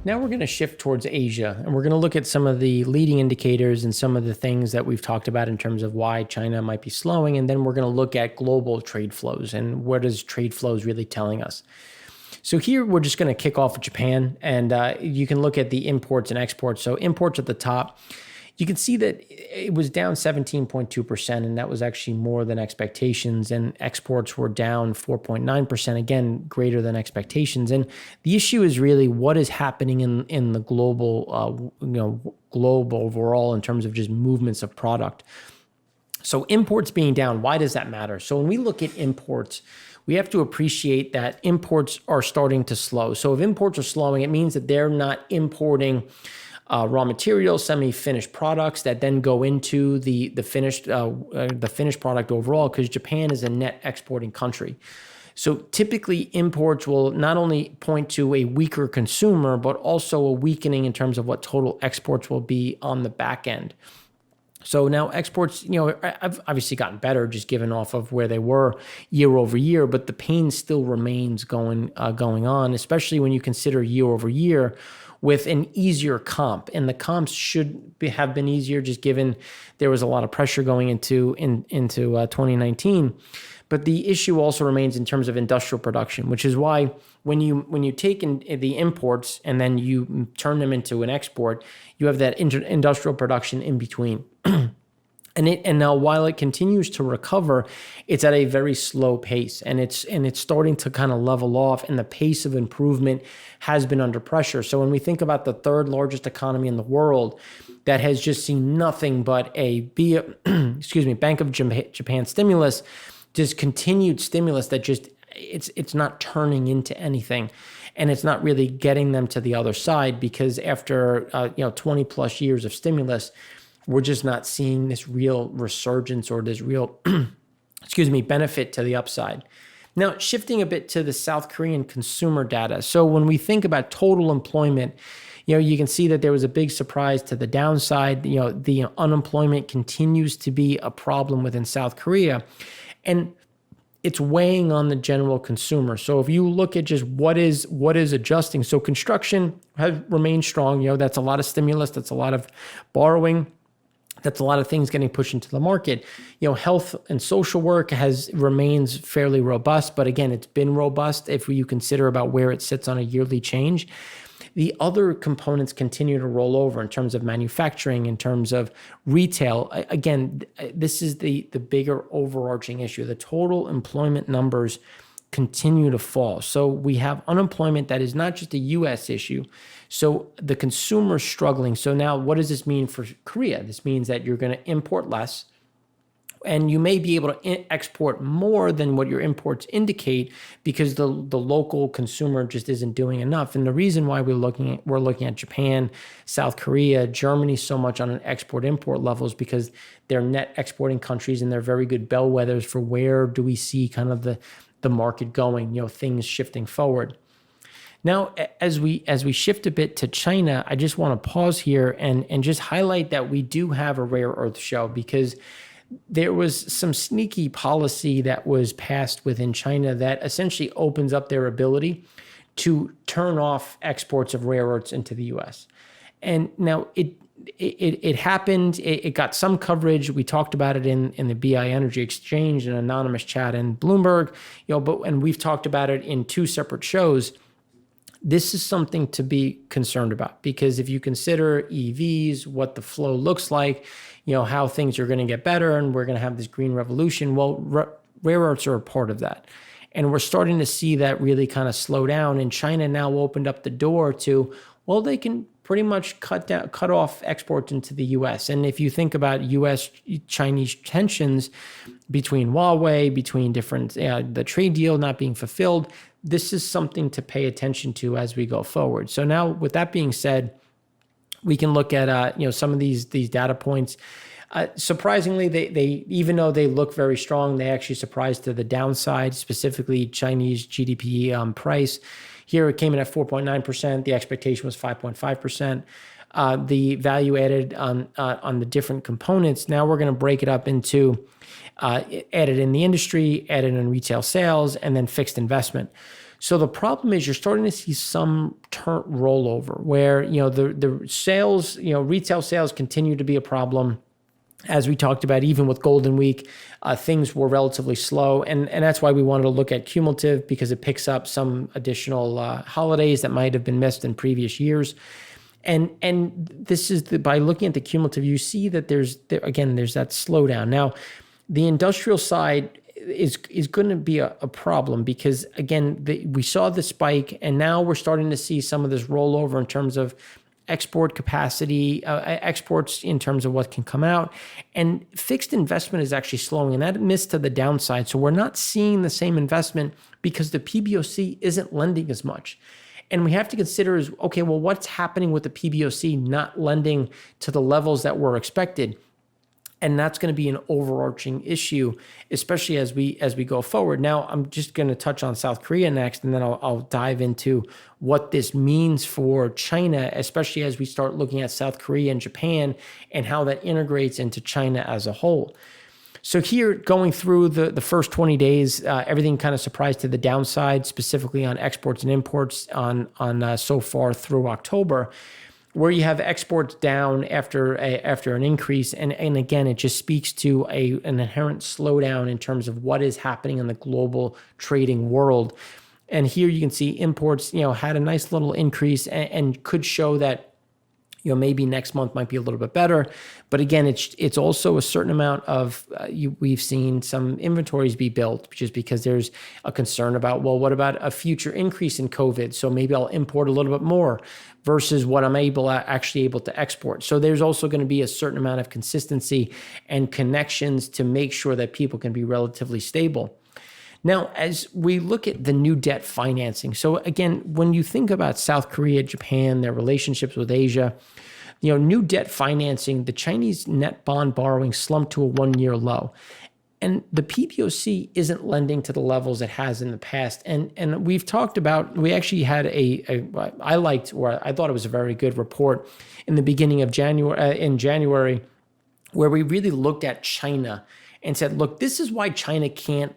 Now we're going to shift towards Asia, and we're going to look at some of the leading indicators and some of the things that we've talked about in terms of why China might be slowing. And then we're going to look at global trade flows and what is trade flows really telling us. So here we're just going to kick off with Japan, and you can look at the imports and exports. So imports at the top, you can see that it was down 17.2%, and that was actually more than expectations. And exports were down 4.9%, again, greater than expectations. And the issue is really what is happening in the global, globe overall in terms of just movements of product. So imports being down, why does that matter? So when we look at imports, we have to appreciate that imports are starting to slow. So if imports are slowing, it means that they're not importing raw materials, semi-finished products that then go into the finished product overall, because Japan is a net exporting country. So typically imports will not only point to a weaker consumer, but also a weakening in terms of what total exports will be on the back end. So now exports, have obviously gotten better just given off of where they were year over year, but the pain still remains going on, especially when you consider year over year with an easier comp. And the comps should have been easier just given there was a lot of pressure going into 2019. But the issue also remains in terms of industrial production, which is why when you take in the imports and then you turn them into an export, you have that industrial production in between. And now while it continues to recover, it's at a very slow pace, and it's starting to kind of level off, and the pace of improvement has been under pressure. So when we think about the third largest economy in the world that has just seen nothing but Bank of Japan stimulus, just continued stimulus that just it's not turning into anything, and it's not really getting them to the other side, because after 20 plus years of stimulus, we're just not seeing this real resurgence or this real, benefit to the upside. Now, shifting a bit to the South Korean consumer data. So when we think about total employment, you can see that there was a big surprise to the downside. The unemployment continues to be a problem within South Korea, and it's weighing on the general consumer. So if you look at just what is adjusting, so construction has remained strong. That's a lot of stimulus. That's a lot of borrowing. That's a lot of things getting pushed into the market. Health and social work remains fairly robust, but again, it's been robust if you consider about where it sits on a yearly change. The other components continue to roll over in terms of manufacturing, in terms of retail. Again, this is the bigger overarching issue. The total employment numbers continue to fall. So we have unemployment that is not just a U.S. issue. So the consumer's struggling. So now what does this mean for Korea? This means that you're going to import less, and you may be able to export more than what your imports indicate, because the local consumer just isn't doing enough. And the reason why we're looking at Japan, South Korea, Germany so much on an export-import level is because they're net exporting countries, and they're very good bellwethers for where do we see kind of the market going, things shifting forward. Now, as we shift a bit to China, I just want to pause here and just highlight that we do have a rare earth show, because there was some sneaky policy that was passed within China that essentially opens up their ability to turn off exports of rare earths into the U.S. And now it happened. It got some coverage. We talked about it in the BI Energy Exchange, an anonymous chat in Bloomberg, and we've talked about it in two separate shows. This is something to be concerned about, because if you consider EVs, what the flow looks like, how things are going to get better, and we're going to have this green revolution. Well, rare earths are a part of that. And we're starting to see that really kind of slow down. And China now opened up the door to, well, they can pretty much cut off exports into the U.S. And if you think about U.S.-Chinese tensions between Huawei, between different, the trade deal not being fulfilled, this is something to pay attention to as we go forward. So now, with that being said, we can look at some of these data points. Surprisingly, they even though they look very strong, they actually surprised to the downside. Specifically, Chinese GDP price. Here it came in at 4.9%. The expectation was 5.5%. the value added on the different components. Now we're going to break it up into added in the industry, added in retail sales, and then fixed investment. So the problem is you're starting to see some rollover where, the sales, retail sales continue to be a problem. As we talked about, even with Golden Week, things were relatively slow. And that's why we wanted to look at cumulative, because it picks up some additional holidays that might have been missed in previous years. And this is by looking at the cumulative, you see that there's that slowdown. Now, the industrial side is going to be a problem because, again, we saw the spike, and now we're starting to see some of this rollover in terms of export capacity, exports in terms of what can come out. And fixed investment is actually slowing, and that missed to the downside. So we're not seeing the same investment because the PBOC isn't lending as much. And we have to consider is, okay, well, what's happening with the PBOC not lending to the levels that were expected? And that's going to be an overarching issue, especially as we go forward. Now, I'm just going to touch on South Korea next, and then I'll dive into what this means for China, especially as we start looking at South Korea and Japan and how that integrates into China as a whole. So here, going through the first 20 days, everything kind of surprised to the downside, specifically on exports and imports on so far through October, where you have exports down after an increase. And again, it just speaks to an inherent slowdown in terms of what is happening in the global trading world. And here you can see imports, had a nice little increase and could show that, maybe next month might be a little bit better. But again, it's also a certain amount of, we've seen some inventories be built just because there's a concern about, well, what about a future increase in COVID? So maybe I'll import a little bit more versus what I'm actually able to export. So there's also going to be a certain amount of consistency and connections to make sure that people can be relatively stable. Now, as we look at the new debt financing, so again, when you think about South Korea, Japan, their relationships with Asia, new debt financing, the Chinese net bond borrowing slumped to a 1-year low. And the PBOC isn't lending to the levels it has in the past. And we've talked about, we actually had I thought it was a very good report in the beginning of January, where we really looked at China and said, look, this is why China can't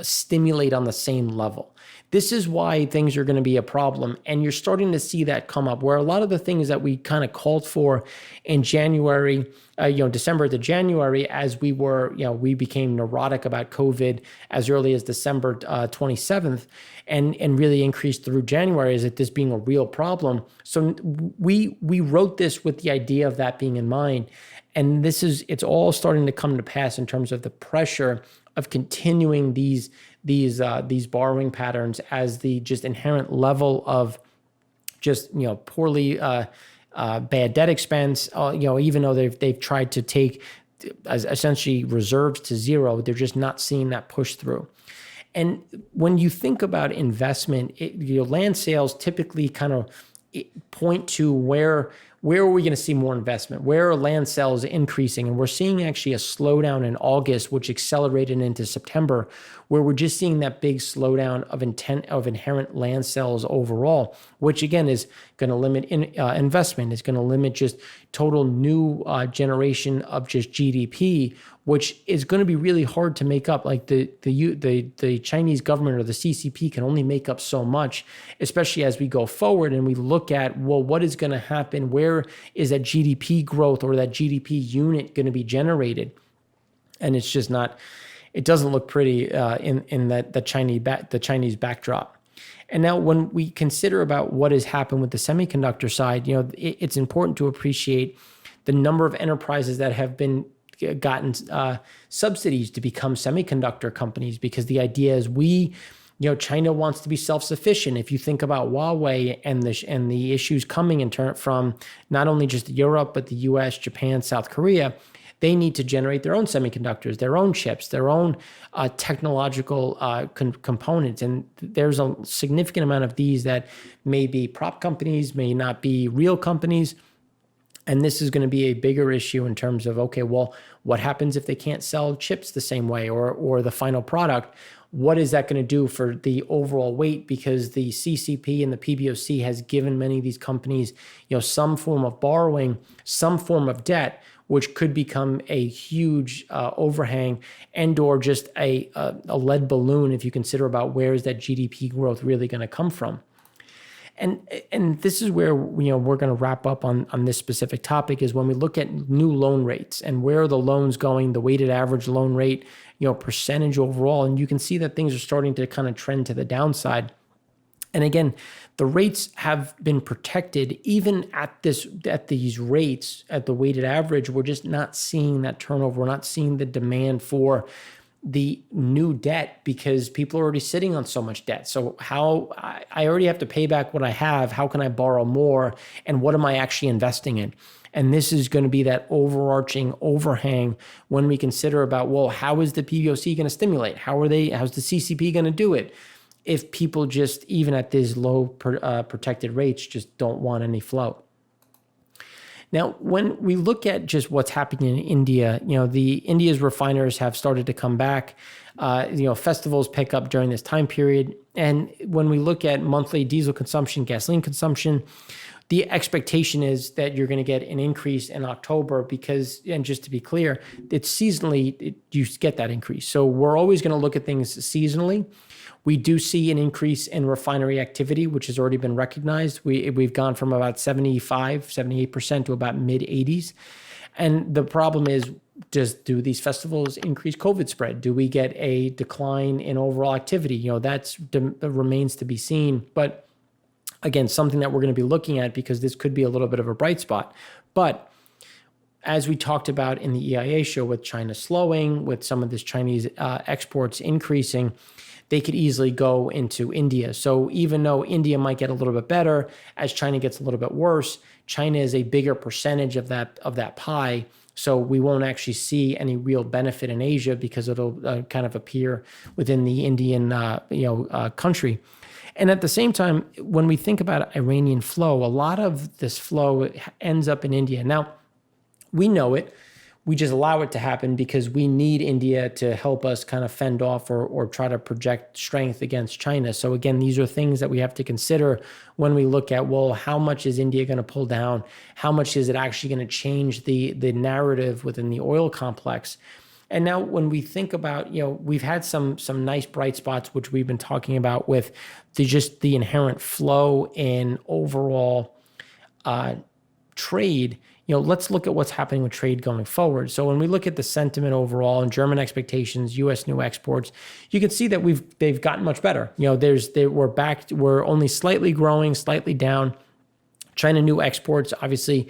stimulate on the same level. This is why things are going to be a problem. And you're starting to see that come up where a lot of the things that we kind of called for in January, December to January, as we were, we became neurotic about COVID as early as December 27th and really increased through January as it this being a real problem. So we wrote this with the idea of that being in mind. And it's all starting to come to pass in terms of the pressure of continuing these borrowing patterns as the just inherent level of just poorly bad debt expense. Even though they've tried to take as essentially reserves to zero, they're just not seeing that push through. And when you think about investment, land sales typically kind of point to where are we going to see more investment? Where are land sales increasing? And we're seeing actually a slowdown in August, which accelerated into September, where we're just seeing that big slowdown of inherent land sales overall, which again is going to limit investment. It's going to limit just total new generation of just GDP, which is going to be really hard to make up. Like the Chinese government or the CCP can only make up so much, especially as we go forward and we look at, well, what is going to happen? Where is that GDP growth or that GDP unit going to be generated? And it's just not. It doesn't look pretty in the Chinese backdrop. And now when we consider about what has happened with the semiconductor side, it's important to appreciate the number of enterprises that have been gotten subsidies to become semiconductor companies, because the idea is China wants to be self-sufficient. If you think about Huawei and the issues coming from not only just Europe, but the US, Japan, South Korea, they need to generate their own semiconductors, their own chips, their own technological components. And there's a significant amount of these that may be prop companies, may not be real companies. And this is going to be a bigger issue in terms of, okay, well, what happens if they can't sell chips the same way or the final product? what is that going to do for the overall weight? Because the CCP and the PBOC has given many of these companies, some form of borrowing, some form of debt, which could become a huge overhang and or just a lead balloon if you consider about where is that GDP growth really going to come from. And this is where we're going to wrap up on this specific topic, is when we look at new loan rates and where are the loans going, the weighted average loan rate, percentage overall, and you can see that things are starting to kind of trend to the downside. And again, the rates have been protected even at these rates, at the weighted average. We're just not seeing that turnover. We're not seeing the demand for the new debt because people are already sitting on so much debt. So how I already have to pay back what I have. How can I borrow more? And what am I actually investing in? And this is going to be that overarching overhang when we consider about, well, how is the PBOC going to stimulate? How's the CCP going to do it? If people just, even at these low protected rates, just don't want any flow. Now, when we look at just what's happening in India, India's refiners have started to come back. Festivals pick up during this time period. And when we look at monthly diesel consumption, gasoline consumption, the expectation is that you're going to get an increase in October because, and just to be clear, it's seasonally, you get that increase. So we're always going to look at things seasonally. We do see an increase in refinery activity, which has already been recognized. We've gone from about 78% to about mid-80s. And the problem is, do these festivals increase COVID spread? Do we get a decline in overall activity? That remains to be seen. But again, something that we're going to be looking at because this could be a little bit of a bright spot. But as we talked about in the EIA show, with China slowing, with some of this Chinese exports increasing, they could easily go into India. So even though India might get a little bit better, as China gets a little bit worse, China is a bigger percentage of that pie. So we won't actually see any real benefit in Asia because it'll kind of appear within the Indian country. And at the same time, when we think about Iranian flow, a lot of this flow ends up in India. Now, we know it. We just allow it to happen because we need India to help us kind of fend off or try to project strength against China. So again, these are things that we have to consider when we look at, well, how much is India going to pull down? How much is it actually going to change the narrative within the oil complex? And now when we think about, we've had some nice bright spots, which we've been talking about with the inherent flow in overall trade. Let's look at what's happening with trade going forward. So when we look at the sentiment overall and German expectations, U.S. new exports, you can see that they've gotten much better. We're back. We're only slightly growing, slightly down. China new exports, obviously,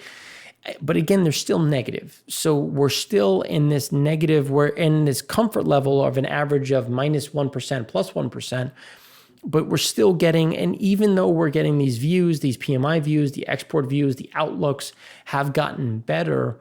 but again, they're still negative. So we're still in this negative. We're in this comfort level of an average of minus 1%, plus 1%. But we're still getting, and even though we're getting these views, these PMI views, the export views, the outlooks have gotten better,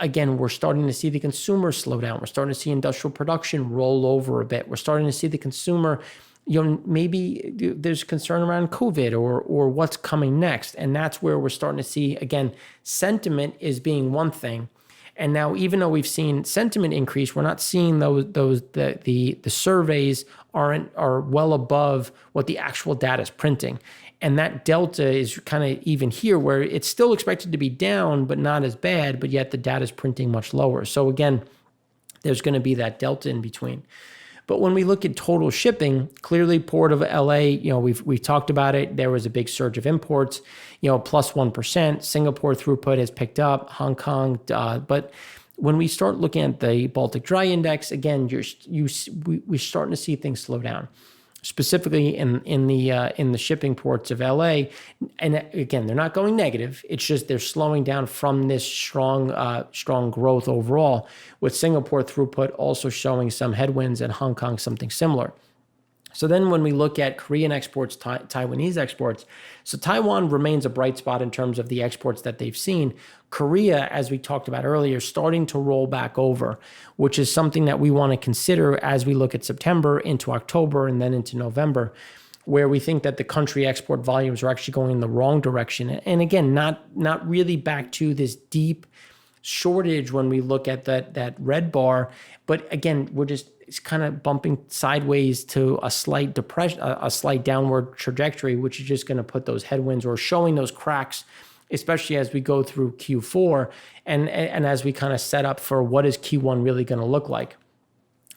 again, we're starting to see the consumer slow down. We're starting to see industrial production roll over a bit. We're starting to see the consumer, maybe there's concern around COVID or what's coming next. And that's where we're starting to see, again, sentiment is being one thing. And now, even though we've seen sentiment increase, we're not seeing the surveys are well above what the actual data is printing. And that delta is kind of even here, where it's still expected to be down, but not as bad, but yet the data is printing much lower. So again, there's going to be that delta in between. But when we look at total shipping, clearly Port of LA, we've talked about it. There was a big surge of imports, plus 1%. Singapore throughput has picked up, Hong Kong. But when we start looking at the Baltic Dry Index, again, we're starting to see things slow down, specifically in the shipping ports of LA. And again, they're not going negative. It's just they're slowing down from this strong growth overall, with Singapore throughput also showing some headwinds and Hong Kong something similar. So then when we look at Korean exports, Taiwanese exports, so Taiwan remains a bright spot in terms of the exports that they've seen. Korea, as we talked about earlier, starting to roll back over, which is something that we want to consider as we look at September into October and then into November, where we think that the country export volumes are actually going in the wrong direction. And again, not really back to this deep shortage when we look at that red bar. But again, it's kind of bumping sideways to a slight depression, a slight downward trajectory, which is just going to put those headwinds or showing those cracks, especially as we go through Q4 and as we kind of set up for what is Q1 really going to look like.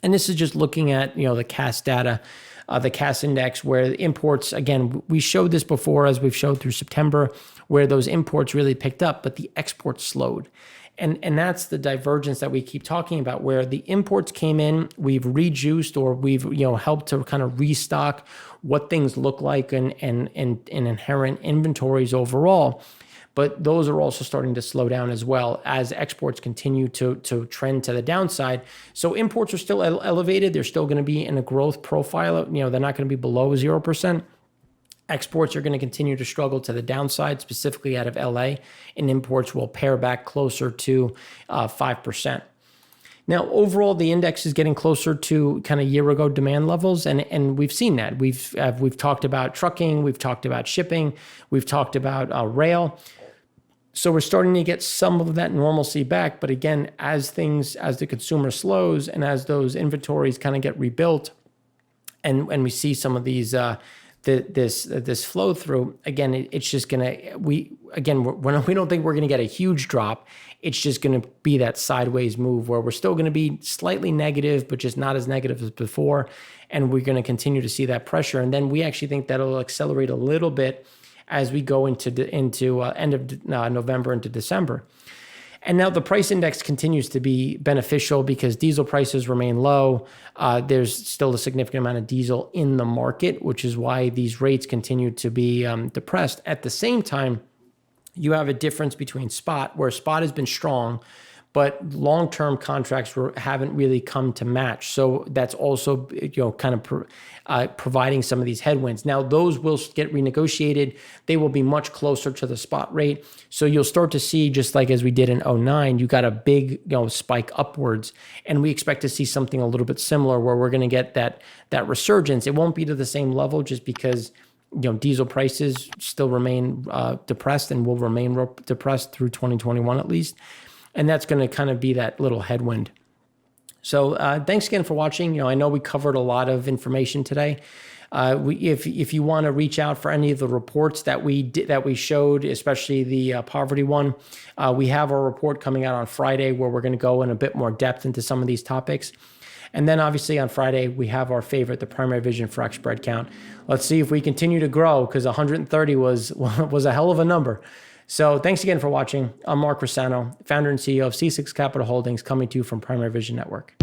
And this is just looking at, the CAS data, the CAS index, where the imports, again, we showed this before as we've showed through September, where those imports really picked up, but the exports slowed. And that's the divergence that we keep talking about, where the imports came in, we've rejuiced or we've helped to kind of restock what things look like and inherent inventories overall. But those are also starting to slow down as well as exports continue to trend to the downside. So imports are still elevated. They're still going to be in a growth profile. They're not going to be below 0%. Exports are going to continue to struggle to the downside, specifically out of LA, and imports will pare back closer to 5%. Now, overall, the index is getting closer to kind of year-ago demand levels, and we've seen that. We've talked about trucking, we've talked about shipping, we've talked about rail. So we're starting to get some of that normalcy back. But again, as the consumer slows and as those inventories kind of get rebuilt, and we see some of these this flow through, again, it's just gonna we don't think we're gonna get a huge drop. It's just gonna be that sideways move where we're still gonna be slightly negative, but just not as negative as before, and we're gonna continue to see that pressure. And then we actually think that'll accelerate a little bit as we go into end of November into December. And now the price index continues to be beneficial because diesel prices remain low. There's still a significant amount of diesel in the market, which is why these rates continue to be depressed. At the same time, you have a difference between spot, where spot has been strong, but long-term contracts haven't really come to match. So that's also kind of providing some of these headwinds. Now those will get renegotiated. They will be much closer to the spot rate. So you'll start to see, just like as we did in 2009, you got a big spike upwards, and we expect to see something a little bit similar where we're going to get that resurgence. It won't be to the same level just because diesel prices still remain depressed and will remain depressed through 2021 at least. And that's going to kind of be that little headwind. So thanks again for watching. I know we covered a lot of information today. If you want to reach out for any of the reports that we showed, especially the poverty one, we have our report coming out on Friday where we're going to go in a bit more depth into some of these topics. And then obviously on Friday, we have our favorite, the primary vision Frac Spread Count. Let's see if we continue to grow, because 130 was a hell of a number. So thanks again for watching. I'm Mark Rossano, founder and CEO of C6 Capital Holdings, coming to you from Primary Vision Network.